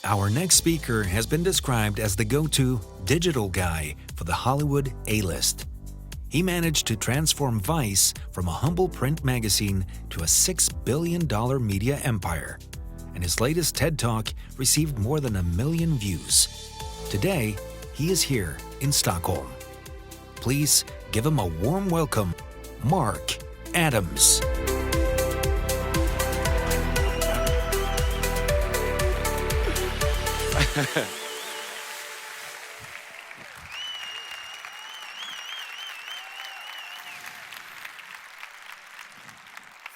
Our next speaker has been described as the go-to digital guy for the Hollywood A-list. He managed to transform Vice from a humble print magazine to a $6 billion media empire. And his latest TED Talk received more than 1 million views. Today, he is here in Stockholm. Please give him a warm welcome, Mark Adams.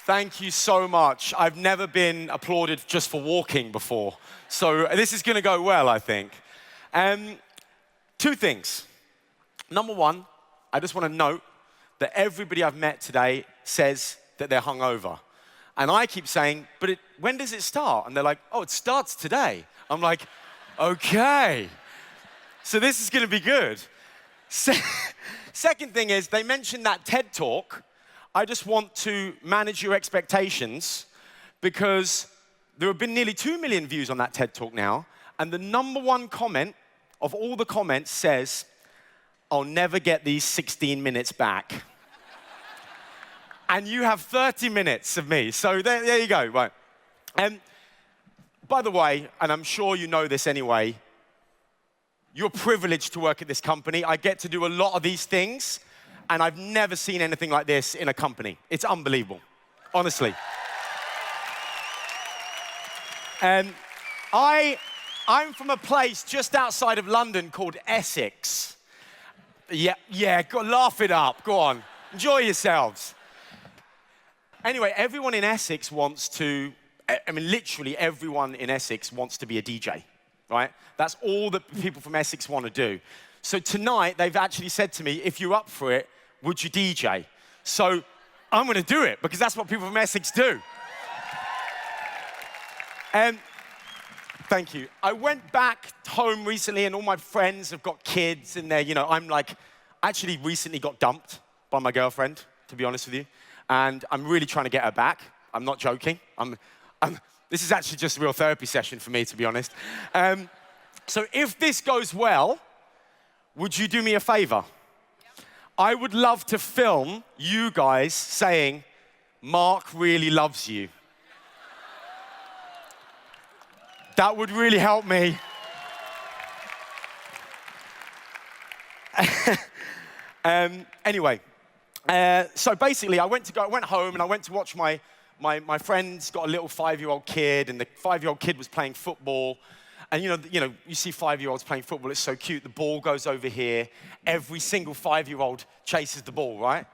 Thank you so much. I've never been applauded just for walking before, so this is going to go well, I think. Two things. Number one, I just want to note that everybody I've met today says that they're hungover. And I keep saying, but when does it start? And they're like, oh, it starts today. I'm like, okay. So this is going to be good. Second thing is, they mentioned that TED Talk. I just want to manage your expectations because there have been nearly 2 million views on that TED Talk now, and the number one comment of all the comments says, I'll never get these 16 minutes back. And you have 30 minutes of me, so there you go, right. By the way, and I'm sure you know this anyway, you're privileged to work at this company. I get to do a lot of these things, and I've never seen anything like this in a company. It's unbelievable, honestly. I'm from a place just outside of London called Essex. Yeah, laugh it up, go on. Enjoy yourselves. Anyway, everyone in Essex wants to, literally everyone in Essex wants to be a DJ, right? That's all that people from Essex want to do. So tonight, they've actually said to me, if you're up for it, would you DJ? So I'm going to do it because that's what people from Essex do. Thank you. I went back home recently and all my friends have got kids and I'm like, I actually recently got dumped by my girlfriend, to be honest with you. And I'm really trying to get her back. I'm not joking. This is actually just a real therapy session for me, to be honest. So if this goes well, would you do me a favor? I would love to film you guys saying, Mark really loves you. That would really help me. Anyway, so basically I went home and I went to watch my friend's got a little 5-year-old kid, and the 5-year-old kid was playing football. And you see 5-year-olds playing football, it's so cute. The ball goes over here. Every single 5-year-old chases the ball, right?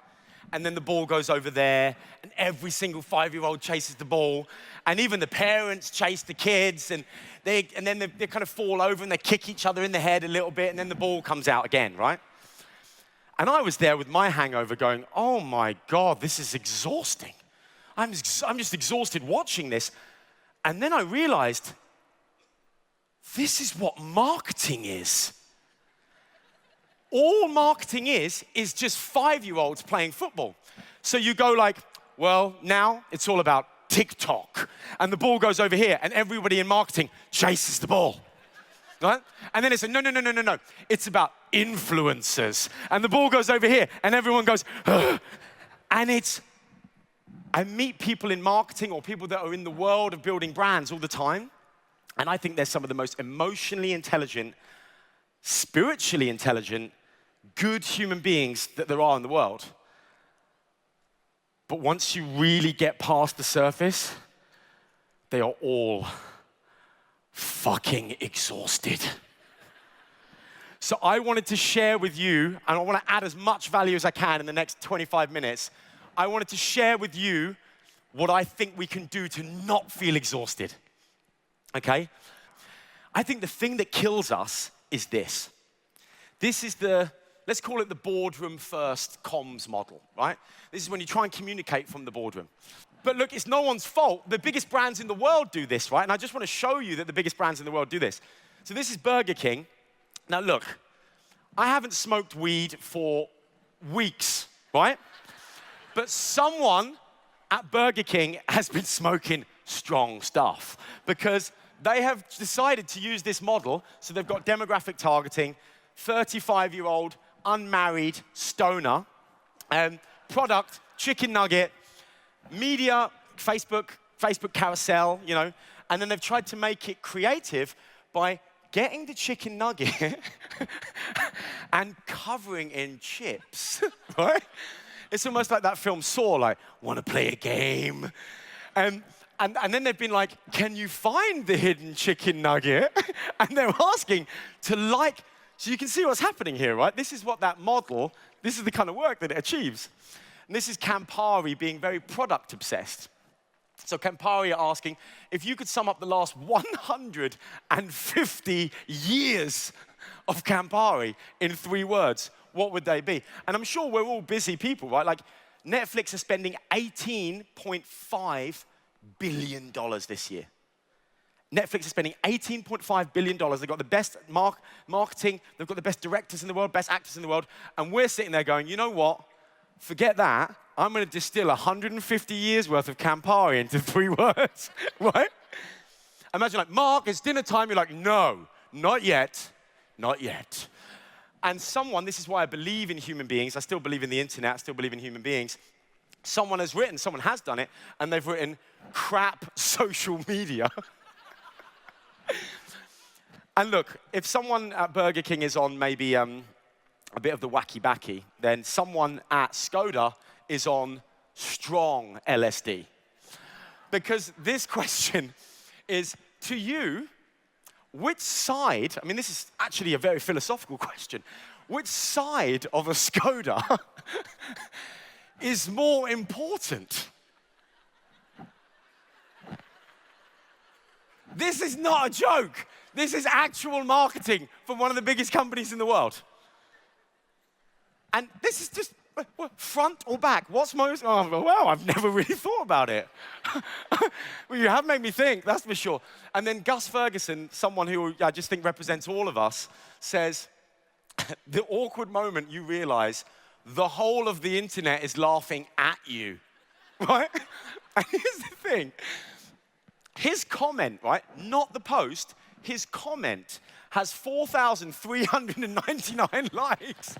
And then the ball goes over there, and every single 5-year-old chases the ball. And even the parents chase the kids, and then they kind of fall over and they kick each other in the head a little bit, and then the ball comes out again, right? And I was there with my hangover going, oh my God, this is exhausting. I'm just exhausted watching this. And then I realized, this is what marketing is. All marketing is just 5-year-olds playing football. So you go like, well, now it's all about TikTok. And the ball goes over here, and everybody in marketing chases the ball. Right? And then it's no. It's about influencers. And the ball goes over here, and everyone goes, ugh. And I meet people in marketing or people that are in the world of building brands all the time. And I think they're some of the most emotionally intelligent, spiritually intelligent, good human beings that there are in the world. But once you really get past the surface, they are all fucking exhausted. So I wanted to share with you, and I want to add as much value as I can in the next 25 minutes. I wanted to share with you what I think we can do to not feel exhausted. Okay? I think the thing that kills us is this. This is let's call it the boardroom first comms model, right? This is when you try and communicate from the boardroom. But look, it's no one's fault. The biggest brands in the world do this, right? And I just want to show you that the biggest brands in the world do this. So this is Burger King. Now look, I haven't smoked weed for weeks, right? But someone at Burger King has been smoking strong stuff because they have decided to use this model. So they've got demographic targeting, 35-year-old, unmarried, stoner, product, chicken nugget, media, Facebook carousel, you know, and then they've tried to make it creative by getting the chicken nugget and covering in chips, right? It's almost like that film Saw, like, want to play a game? And then they've been like, can you find the hidden chicken nugget? And they're asking to like, so you can see what's happening here, right? This is what that model, this is the kind of work that it achieves. And this is Campari being very product obsessed. So Campari are asking, if you could sum up the last 150 years of Campari in 3 words, what would they be? And I'm sure we're all busy people, right? Like, Netflix is spending $18.5 billion this year. Netflix is spending $18.5 billion. They've got the best marketing, they've got the best directors in the world, best actors in the world, and we're sitting there going, you know what? Forget that. I'm going to distill 150 years worth of Campari into 3 words, right? Imagine like, Mark, it's dinner time. You're like, no, not yet, not yet. And someone, this is why I believe in human beings. I still believe in the internet. I still believe in human beings. Someone has done it, and they've written crap social media. And look, if someone at Burger King is on maybe a bit of the wacky-backy, then someone at Skoda is on strong LSD. Because this question is, to you, which side, I mean, this is actually a very philosophical question, which side of a Skoda is more important? This is not a joke. This is actual marketing from one of the biggest companies in the world. And this is just front or back. What's most, oh, well, I've never really thought about it. Well, you have made me think, that's for sure. And then Gus Ferguson, someone who I just think represents all of us, says, the awkward moment you realize the whole of the internet is laughing at you, right? And here's the thing. His comment, right, not the post, his comment has 4,399 likes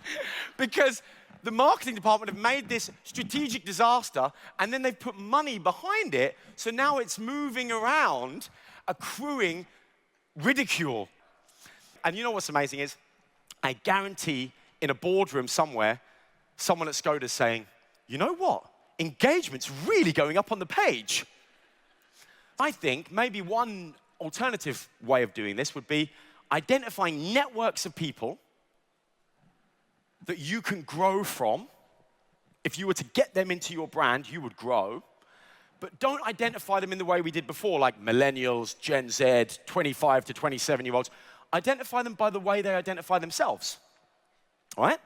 because the marketing department have made this strategic disaster and then they've put money behind it, so now it's moving around, accruing ridicule. And you know what's amazing is, I guarantee in a boardroom somewhere, someone at Skoda is saying, you know what? Engagement's really going up on the page. I think maybe one alternative way of doing this would be identifying networks of people that you can grow from. If you were to get them into your brand, you would grow. But don't identify them in the way we did before, like millennials, Gen Z, 25 to 27-year-olds. Identify them by the way they identify themselves, all right?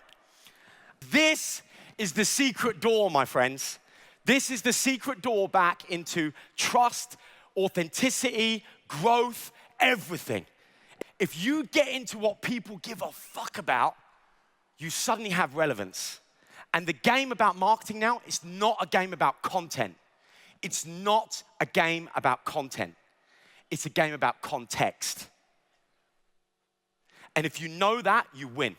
This is the secret door, my friends. This is the secret door back into trust, authenticity, growth, everything. If you get into what people give a fuck about, you suddenly have relevance. And the game about marketing now is not a game about content. It's not a game about content. It's a game about context. And if you know that, you win.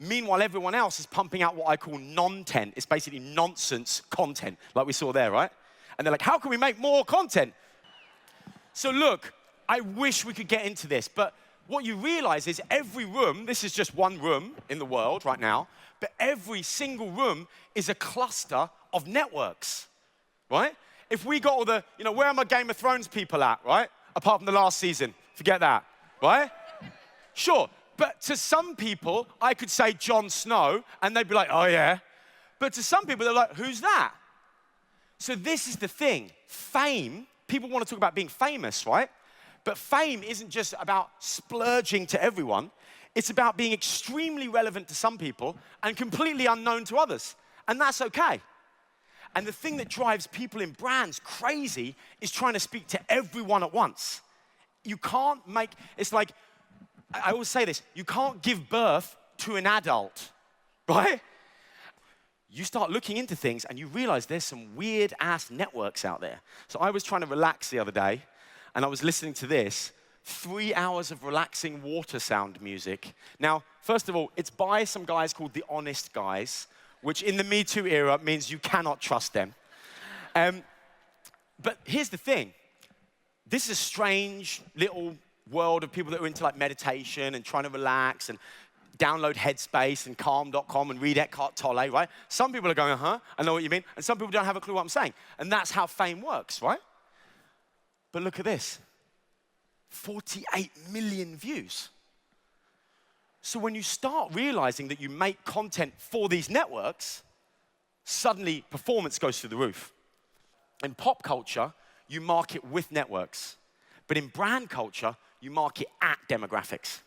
Meanwhile, everyone else is pumping out what I call non-tent. It's basically nonsense content, like we saw there, right? And they're like, how can we make more content? So look, I wish we could get into this, but what you realize is every room, this is just one room in the world right now, but every single room is a cluster of networks, right? If we got all the, where are my Game of Thrones people at, right? Apart from the last season, forget that, right? Sure, but to some people, I could say Jon Snow, and they'd be like, oh yeah. But to some people, they're like, who's that? So this is the thing, fame, people want to talk about being famous, right? But fame isn't just about splurging to everyone. It's about being extremely relevant to some people and completely unknown to others. And that's okay. And the thing that drives people in brands crazy is trying to speak to everyone at once. You can't make, it's like, I always say this, you can't give birth to an adult, right? You start looking into things and you realize there's some weird ass networks out there. So I was trying to relax the other day and I was listening to this, 3 hours of relaxing water sound music. Now, first of all, it's by some guys called the Honest Guys, which in the Me Too era means you cannot trust them. But here's the thing. This is a strange little world of people that are into like meditation and trying to relax and download Headspace and Calm.com and read Eckhart Tolle, right? Some people are going, I know what you mean. And some people don't have a clue what I'm saying. And that's how fame works, right? But look at this. 48 million views. So when you start realizing that you make content for these networks, suddenly performance goes through the roof. In pop culture, you market with networks. But in brand culture, you market at demographics.